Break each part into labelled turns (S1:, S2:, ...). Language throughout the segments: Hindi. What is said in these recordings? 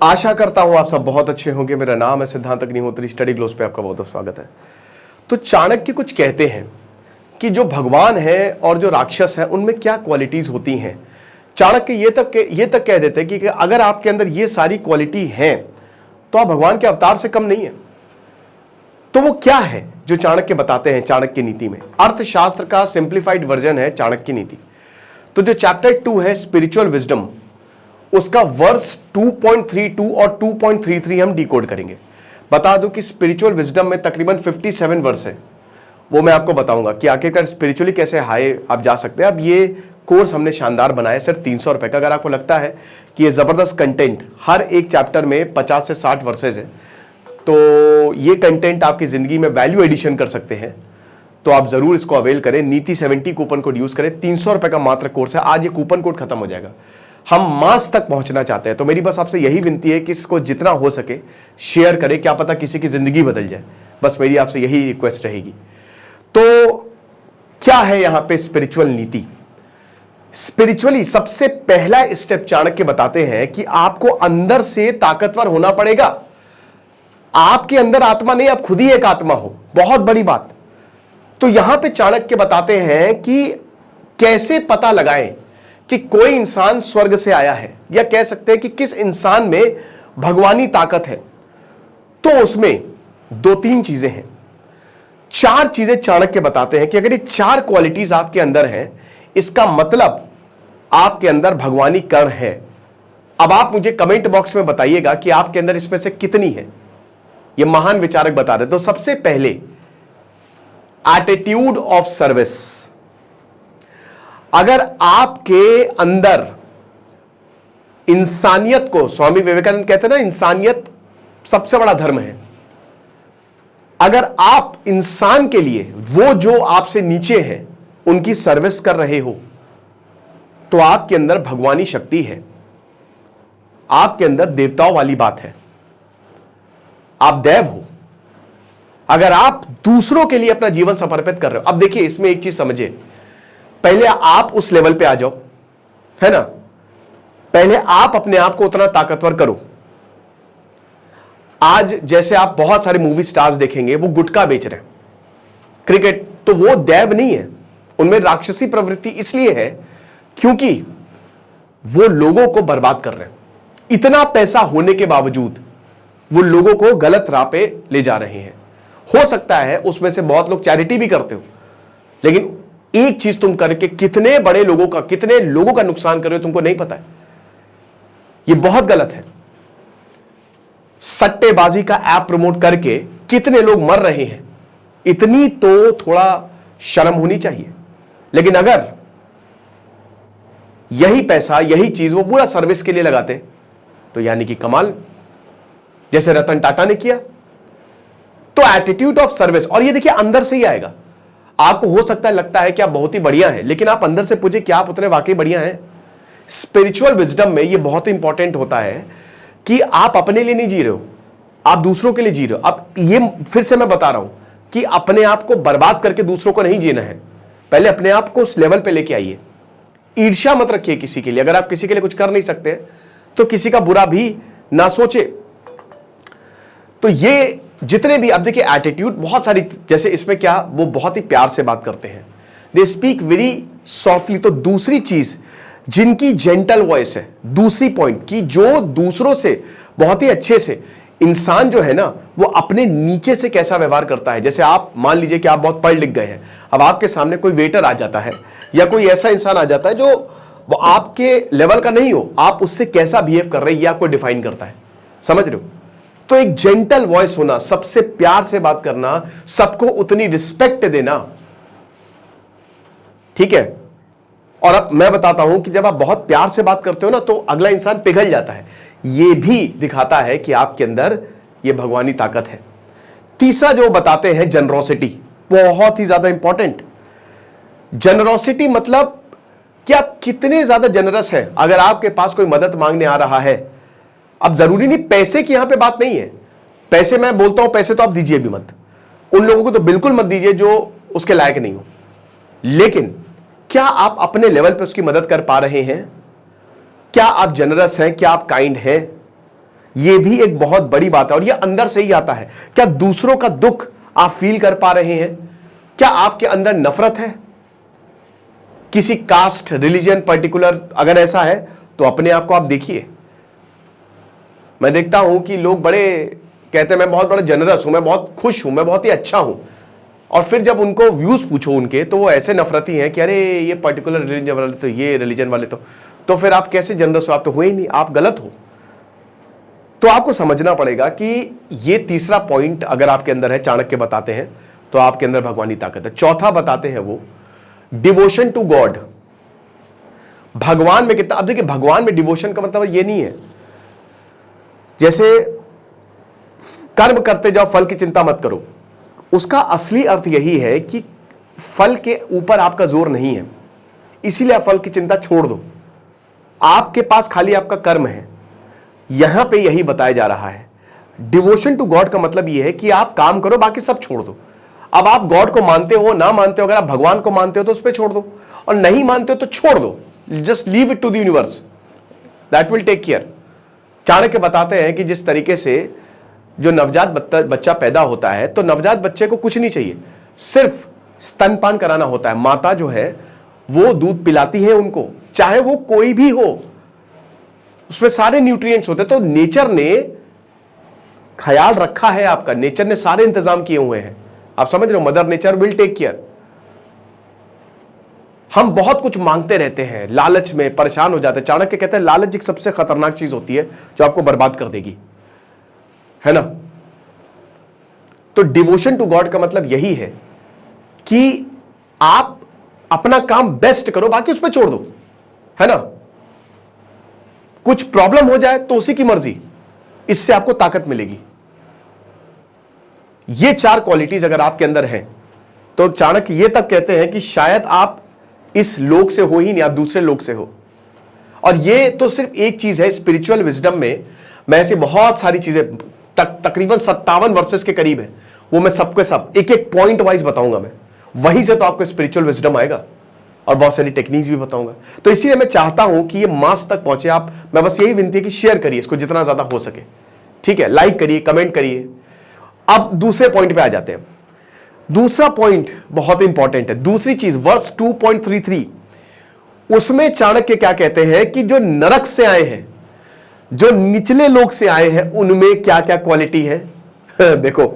S1: आशा करता हूं आप सब बहुत अच्छे होंगे। मेरा नाम है सिद्धांत अग्निहोत्री, स्टडी ग्लोस पे आपका बहुत बहुत स्वागत है। तो चाणक्य कुछ कहते हैं कि जो भगवान है और जो राक्षस है उनमें क्या क्वालिटीज होती हैं। चाणक्य ये तक कह देते हैं कि अगर आपके अंदर ये सारी क्वालिटी है तो आप भगवान के अवतार से कम नहीं है। तो वो क्या है जो चाणक्य बताते हैं चाणक्य नीति में। अर्थशास्त्र का सिंप्लीफाइड वर्जन है चाणक्य नीति। तो जो चैप्टर 2 है स्पिरिचुअल विजडम, उसका वर्स 2.32 और 2.33 हम डिकोड करेंगे। बता दूं कि स्पिरिचुअल विजडम में तकरीबन 57 वर्स है। वो मैं आपको बताऊंगा कि आखिरकार स्पिरिचुअली कैसे हाई आप जा सकते हैं। अब ये कोर्स हमने शानदार बनाया, सिर्फ 300 रुपए का। अगर आपको लगता है कि ये जबरदस्त कंटेंट, हर एक चैप्टर में 50 से 60 वर्सेज है, तो ये कंटेंट आपकी जिंदगी में वैल्यू एडिशन कर सकते हैं, तो आप जरूर इसको अवेल करें। नीति 70 कूपन कोड यूज करें। 300 रुपए का मात्र कोर्स है। आज ये कूपन कोड खत्म हो जाएगा। हम मास तक पहुंचना चाहते हैं, तो मेरी बस आपसे यही विनती है कि इसको जितना हो सके शेयर करें। क्या पता किसी की जिंदगी बदल जाए। बस मेरी आपसे यही रिक्वेस्ट रहेगी। तो क्या है यहां पे स्पिरिचुअल नीति। स्पिरिचुअली सबसे पहला स्टेप चाणक्य बताते हैं कि आपको अंदर से ताकतवर होना पड़ेगा। आपके अंदर आत्मा नहीं, आप खुद ही एक आत्मा हो। बहुत बड़ी बात। तो यहां पे चाणक्य बताते हैं कि कैसे पता लगाएं कि कोई इंसान स्वर्ग से आया है, या कह सकते हैं कि किस इंसान में भगवानी ताकत है। तो उसमें 2-3 चीजें हैं, 4 चीजें चाणक्य बताते हैं कि अगर ये 4 क्वालिटीज आपके अंदर हैं, इसका मतलब आपके अंदर भगवानी कण है। अब आप मुझे कमेंट बॉक्स में बताइएगा कि आपके अंदर इसमें से कितनी है। ये महान विचारक बता रहे। तो सबसे पहले एटीट्यूड ऑफ सर्विस। अगर आपके अंदर इंसानियत को, स्वामी विवेकानंद कहते हैं ना, इंसानियत सबसे बड़ा धर्म है। अगर आप इंसान के लिए, वो जो आपसे नीचे हैं, उनकी सर्विस कर रहे हो, तो आपके अंदर भगवानी शक्ति है। आपके अंदर देवताओं वाली बात है। आप देव हो अगर आप दूसरों के लिए अपना जीवन समर्पित कर रहे हो। अब देखिए, इसमें एक चीज समझिए, पहले आप उस लेवल पे आ जाओ, है ना। पहले आप अपने आप को उतना ताकतवर करो। आज जैसे आप बहुत सारे मूवी स्टार्स देखेंगे, वो गुटखा बेच रहे हैं, क्रिकेट, तो वो देव नहीं है। उनमें राक्षसी प्रवृत्ति इसलिए है क्योंकि वो लोगों को बर्बाद कर रहे हैं। इतना पैसा होने के बावजूद वो लोगों को गलत राह पे ले जा रहे हैं। हो सकता है उसमें से बहुत लोग चैरिटी भी करते हो, लेकिन एक चीज तुम करके कितने बड़े लोगों का, कितने लोगों का नुकसान कर रहे हो तुमको नहीं पता है। यह बहुत गलत है। सट्टेबाजी का ऐप प्रमोट करके कितने लोग मर रहे हैं, इतनी तो थोड़ा शर्म होनी चाहिए। लेकिन अगर यही पैसा, यही चीज वो पूरा सर्विस के लिए लगाते, तो यानी कि कमाल, जैसे रतन टाटा ने किया। तो एटीट्यूड ऑफ सर्विस, और ये देखिए अंदर से ही आएगा। आपको हो सकता है लगता है कि आप बहुत ही बढ़िया हैं, लेकिन आप अंदर से पूछे क्या आप उतने वाकई बढ़िया हैं। स्पिरिचुअल विजडम में ये बहुत इंपॉर्टेंट होता है कि आप अपने लिए नहीं जी रहे हो, आप दूसरों के लिए जी रहे हो। अब ये फिर से मैं बता रहा हूं कि अपने आप को बर्बाद करके दूसरों को नहीं जीना है। पहले अपने आप को उस लेवल पे लेके आइए। ईर्ष्या मत रखिए किसी के लिए। अगर आप किसी के लिए कुछ कर नहीं सकते तो किसी का बुरा भी ना सोचे। तो ये जितने भी, अब देखिए एटीट्यूड बहुत सारी, जैसे इसमें क्या, वो बहुत ही प्यार से बात करते हैं, दे स्पीक वेरी सॉफ्टली। तो दूसरी चीज, जिनकी जेंटल वॉइस है, दूसरी पॉइंट की जो दूसरों से बहुत ही अच्छे से, इंसान जो है ना वो अपने नीचे से कैसा व्यवहार करता है। जैसे आप मान लीजिए कि आप बहुत पढ़ लिख गए हैं, अब आपके सामने कोई वेटर आ जाता है या कोई ऐसा इंसान आ जाता है जो वो आपके लेवल का नहीं हो, आप उससे कैसा बिहेव कर रहे हैं ये आपको डिफाइन करता है। समझ रहे हो। तो एक जेंटल वॉइस होना, सबसे प्यार से बात करना, सबको उतनी रिस्पेक्ट देना, ठीक है। और अब मैं बताता हूं कि जब आप बहुत प्यार से बात करते हो ना, तो अगला इंसान पिघल जाता है। यह भी दिखाता है कि आपके अंदर यह भगवानी ताकत है। तीसरा जो बताते हैं, जनरोसिटी, बहुत ही ज्यादा इंपॉर्टेंट। जनरोसिटी मतलब कि आप कितने ज्यादा जनरस हैं। अगर आपके पास कोई मदद मांगने आ रहा है, अब जरूरी नहीं, पैसे की यहां पे बात नहीं है। पैसे मैं बोलता हूं, पैसे तो आप दीजिए भी मत, उन लोगों को तो बिल्कुल मत दीजिए जो उसके लायक नहीं हो। लेकिन क्या आप अपने लेवल पे उसकी मदद कर पा रहे हैं? क्या आप जनरस हैं? क्या आप काइंड हैं? यह भी एक बहुत बड़ी बात है और यह अंदर से ही आता है। क्या दूसरों का दुख आप फील कर पा रहे हैं? क्या आपके अंदर नफरत है किसी कास्ट, रिलीजन, पर्टिकुलर? अगर ऐसा है तो अपने आप को आप देखिए। मैं देखता हूं कि लोग बड़े कहते हैं मैं बहुत बड़ा जनरस हूं, मैं बहुत खुश हूं, मैं बहुत ही अच्छा हूं, और फिर जब उनको व्यूज पूछो उनके तो वो ऐसे नफरती हैं कि अरे ये पर्टिकुलर रिलीजन वाले तो, ये रिलीजन वाले तो फिर आप कैसे जनरस हो? आप तो हुए ही नहीं, आप गलत हो। तो आपको समझना पड़ेगा कि ये तीसरा पॉइंट अगर आपके अंदर है, चाणक्य बताते हैं, तो आपके अंदर भगवानी ताकत है। चौथा बताते हैं वो डिवोशन टू गॉड। भगवान में कितना, अब देखिए भगवान में डिवोशन का मतलब ये नहीं है जैसे कर्म करते जाओ फल की चिंता मत करो। उसका असली अर्थ यही है कि फल के ऊपर आपका जोर नहीं है, इसीलिए आप फल की चिंता छोड़ दो। आपके पास खाली आपका कर्म है। यहां पे यही बताया जा रहा है। डिवोशन टू गॉड का मतलब यह है कि आप काम करो, बाकी सब छोड़ दो। अब आप गॉड को मानते हो ना मानते हो, अगर आप भगवान को मानते हो तो उस पर छोड़ दो, और नहीं मानते हो तो छोड़ दो। Just leave it to the universe, that will take care. Chanakya बताते हैं कि जिस तरीके से जो नवजात बच्चा पैदा होता है, तो नवजात बच्चे को कुछ नहीं चाहिए, सिर्फ स्तनपान कराना होता है। माता जो है वो दूध पिलाती है उनको, चाहे वो कोई भी हो, उसमें सारे न्यूट्रिएंट्स होते हैं। तो नेचर ने ख्याल रखा है आपका, नेचर ने सारे इंतजाम किए हुए हैं। आप समझ रहे हो, mother nature will take care. हम बहुत कुछ मांगते रहते हैं, लालच में परेशान हो जाते हैं। चाणक्य कहते हैं लालच एक सबसे खतरनाक चीज होती है जो आपको बर्बाद कर देगी, है ना। तो डिवोशन टू गॉड का मतलब यही है कि आप अपना काम बेस्ट करो, बाकी उस पर छोड़ दो, है ना। कुछ प्रॉब्लम हो जाए तो उसी की मर्जी, इससे आपको ताकत मिलेगी। ये 4 क्वालिटीज अगर आपके अंदर हैं तो चाणक्य ये तक कहते हैं कि शायद आप इस लोक से हो ही नहीं, आप दूसरे लोक से हो। और ये तो सिर्फ एक चीज है, स्पिरिचुअल विजडम में मैं ऐसी बहुत सारी चीजें तकरीबन 57 वर्सेस के करीब है, वो मैं सबके सब एक एक पॉइंट वाइज बताऊंगा। मैं वहीं से तो आपको स्पिरिचुअल विजडम आएगा और बहुत सारी टेक्निक्स भी बताऊंगा। तो इसीलिए मैं चाहता हूं कि ये मास तक पहुंचे आप। मैं बस यही विनती है कि शेयर करिए इसको जितना ज्यादा हो सके, ठीक है। लाइक करिए, कमेंट करिए। अब दूसरे पॉइंट पे आ जाते हैं। दूसरा पॉइंट बहुत इंपॉर्टेंट है। दूसरी चीज वर्स 2.33, उसमें चाणक्य क्या कहते हैं कि जो नरक से आए हैं, जो निचले लोक से आए हैं, उनमें क्या क्या क्वालिटी है। देखो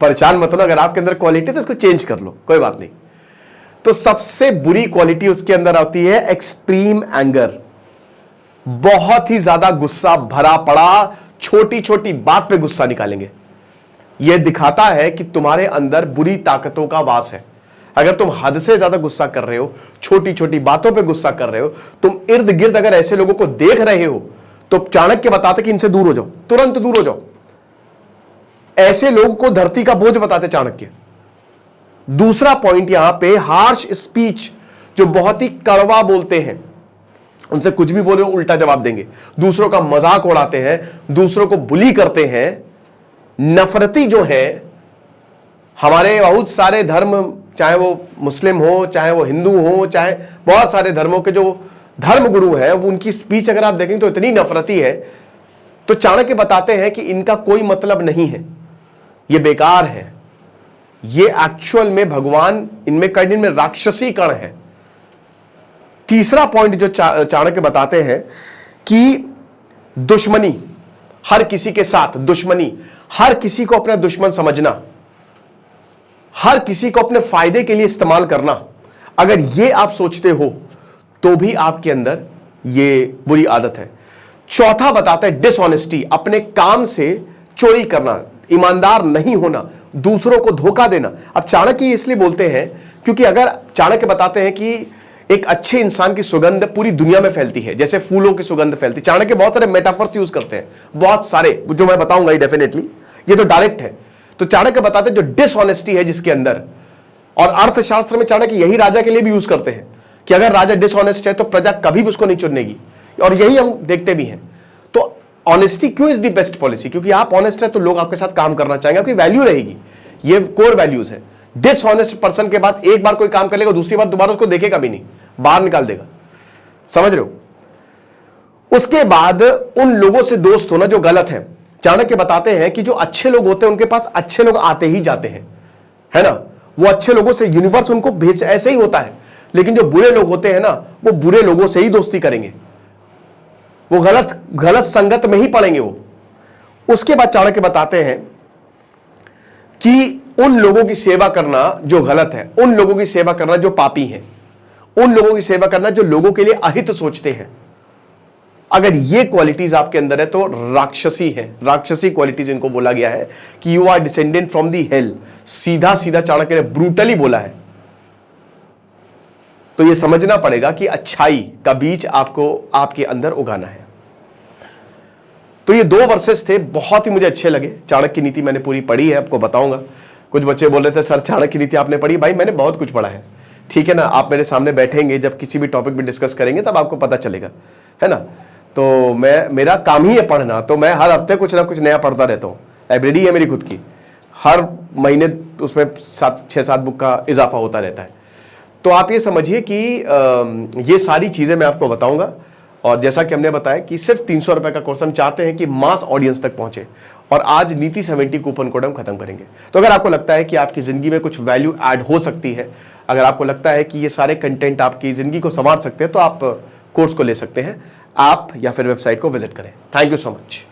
S1: परेशान मत हो, अगर आपके अंदर क्वालिटी तो इसको चेंज कर लो, कोई बात नहीं। तो सबसे बुरी क्वालिटी उसके अंदर आती है एक्सट्रीम एंगर। बहुत ही ज्यादा गुस्सा भरा पड़ा, छोटी छोटी बात पे गुस्सा निकालेंगे। यह दिखाता है कि तुम्हारे अंदर बुरी ताकतों का वास है। अगर तुम हद से ज्यादा गुस्सा कर रहे हो, छोटी छोटी बातों पे गुस्सा कर रहे हो, तुम इर्द गिर्द अगर ऐसे लोगों को देख रहे हो, तो चाणक्य बताते कि इनसे दूर हो जाओ, तुरंत दूर हो जाओ। ऐसे लोगों को धरती का बोझ बताते चाणक्य। दूसरा पॉइंट यहां पे हार्श स्पीच, जो बहुत ही कड़वा बोलते हैं, उनसे कुछ भी बोले उल्टा जवाब देंगे, दूसरों का मजाक उड़ाते हैं, दूसरों को बुली करते हैं, नफरती जो है। हमारे बहुत सारे धर्म, चाहे वो मुस्लिम हो, चाहे वो हिंदू हो, चाहे बहुत सारे धर्मों के जो धर्म गुरु हैं, वो उनकी स्पीच अगर आप देखेंगे तो इतनी नफरती है। तो चाणक्य बताते हैं कि इनका कोई मतलब नहीं है, ये बेकार है, ये एक्चुअल में भगवान इनमें कर्ण में राक्षसी कण है। तीसरा पॉइंट जो चाणक्य बताते हैं कि दुश्मनी, हर किसी के साथ दुश्मनी, हर किसी को अपना दुश्मन समझना, हर किसी को अपने फायदे के लिए इस्तेमाल करना, अगर ये आप सोचते हो तो भी आपके अंदर ये बुरी आदत है। चौथा बताता है डिसऑनेस्टी, अपने काम से चोरी करना, ईमानदार नहीं होना, दूसरों को धोखा देना। अब चाणक्य इसलिए बोलते हैं क्योंकि अगर चाणक्य बताते हैं कि एक अच्छे इंसान की सुगंध पूरी दुनिया में फैलती है, जैसे फूलों की सुगंध फैलती। चाणक्य बहुत सारे मेटाफर्स यूज करते हैं, बहुत सारे, जो मैं बताऊंगा ही डेफिनेटली, ये तो डायरेक्ट है। तो चाणक्य बताते हैं जो डिसऑनेस्टी है जिसके अंदर, और अर्थशास्त्र में चाणक्य यही राजा के लिए भी यूज करते हैं कि अगर राजा डिसऑनेस्ट है तो प्रजा कभी भी उसको नहीं चुनेगी, और यही हम देखते भी हैं। तो ऑनेस्टी क्यों इज द बेस्ट पॉलिसी? क्योंकि आप ऑनेस्ट है तो लोग आपके साथ काम करना चाहेंगे, आपकी वैल्यू रहेगी। ये कोर वैल्यूज है। डिसऑनेस्ट पर्सन के बाद एक बार कोई काम कर लेगा, दूसरी बार दोबारा उसको देखेगा भी नहीं, बाहर निकाल देगा। समझ रहे हो? उसके बाद उन लोगों से दोस्त होना जो गलत है। चाणक्य बताते हैं कि जो अच्छे लोग होते हैं उनके पास अच्छे लोग आते ही जाते हैं, है ना। वो अच्छे लोगों से यूनिवर्स उनको भेज, ऐसे ही होता है। लेकिन जो बुरे लोग होते हैं ना, वो बुरे लोगों से ही दोस्ती करेंगे, वो गलत संगत में ही पड़ेंगे वो। उसके बाद चाणक्य बताते हैं कि उन लोगों की सेवा करना जो गलत है, उन लोगों की सेवा करना जो पापी हैं, उन लोगों की सेवा करना जो लोगों के लिए अहित सोचते हैं, अगर ये क्वालिटीज आपके अंदर है तो राक्षसी है। राक्षसी क्वालिटीज इनको बोला गया है कि you are descendant from the hell. सीधा सीधा चाणक्य ने ब्रूटली बोला है। तो ये समझना पड़ेगा कि अच्छाई का बीज आपको आपके अंदर उगाना है। तो ये 2 वर्सेस थे, बहुत ही मुझे अच्छे लगे। चाणक्य की नीति मैंने पूरी पढ़ी है, आपको बताऊंगा। कुछ बच्चे बोल रहे थे सर चाणक्य की नीति आपने पढ़ी? भाई मैंने बहुत कुछ पढ़ा है, ठीक है ना। आप मेरे सामने बैठेंगे, जब किसी भी टॉपिक पे डिस्कस करेंगे तब आपको पता चलेगा, है ना। तो मेरा काम ही है पढ़ना, तो मैं हर हफ्ते कुछ ना कुछ नया पढ़ता रहता हूँ। लाइब्रेरी है मेरी खुद की, हर महीने उसमें 6-7 बुक का इजाफा होता रहता है। तो आप ये समझिए कि ये सारी चीज़ें मैं आपको बताऊंगा। और जैसा कि हमने बताया कि सिर्फ 300 रुपए का कोर्स हम चाहते हैं कि मास ऑडियंस तक पहुंचे, और आज नीति 70 कूपन कोड हम खत्म करेंगे। तो अगर आपको लगता है कि आपकी जिंदगी में कुछ वैल्यू ऐड हो सकती है, अगर आपको लगता है कि ये सारे कंटेंट आपकी जिंदगी को संवार सकते हैं, तो आप कोर्स को ले सकते हैं, आप या फिर वेबसाइट को विजिट करें। Thank you so much.